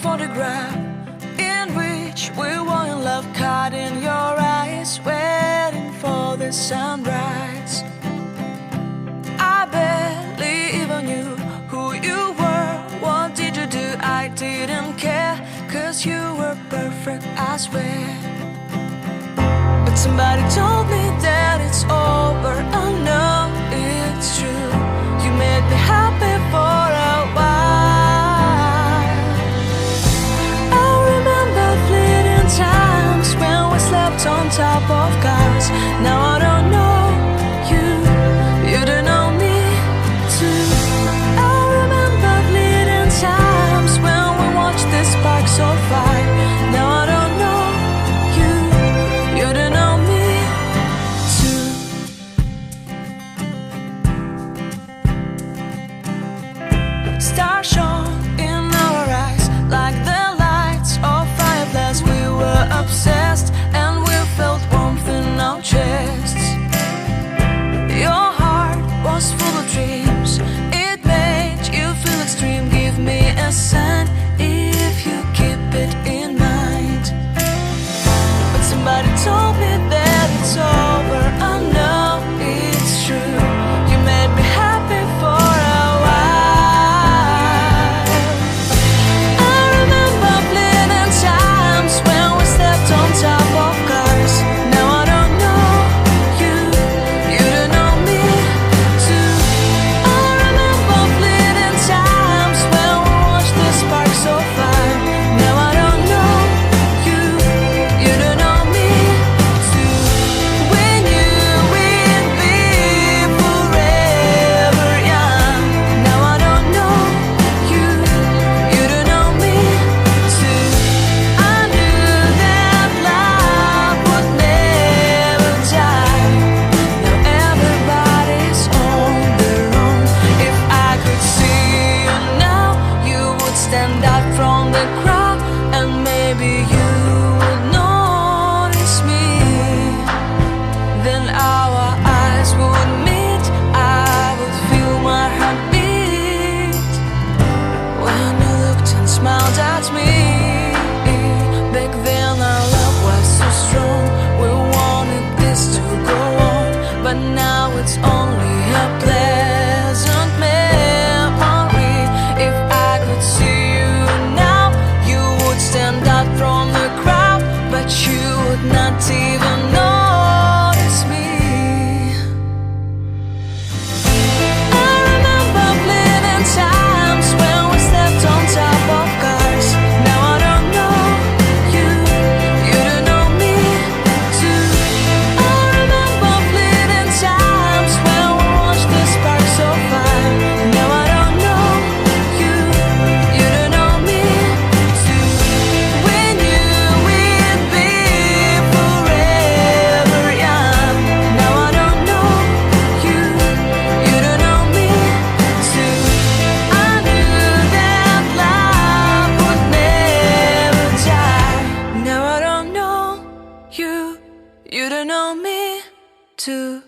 photograph in which we were in love, caught in your eyes, waiting for the sunrise. I barely even knew who you were. What did you do? I didn't care, 'cause you were perfect, I swear. But somebody told me that it's over. I know it's true. You made me happy for a while. I remember fleeting times when we slept on top of cars. Now I don't know you, you don't know me too. I remember fleeting times when we watched the sparks so fire. Now I don't know you, you don't know me too. Stars shone in our eyes like the lights of fireflies. We were obsessed and we felt warmth in our chests. Your heart was full of dreams. It made you feel extreme. Give me a sign if you keep it in mind. But somebody told me that it's over. I know it's true. You made me happy for a while. I remember fleeting times when we slept on top of cars. Now I don't know you, you don't know me too. I remember fleeting times when we watched the sparks so fire. Now I don't know you, you don't know me too. We knew we'd be forever young. Now I don't know you, you don't know me too. I knew that love would never die. Now everybody's on their own. If I could see you now, you would stand out from the crowd, and maybe you would notice me. Then our eyes would meet. I would feel my heart beat when you looked and smiled at me. Back then our love was so strong. We wanted this to go on, but now it's only a pleasant memory. If I could see you now, you would stand out from the crowd, but you would not even notice me. I remember fleeting times when we slept on top of cars. Now I don't know you, you don't know me too. I remember fleeting times when we watched the sparks so fire. Now I don't know you, you don't know me too. We knew we'd be forever young. Now I don't know you, you don't know me too. I knew that love would never die. Now I don't know you, you don't know me too.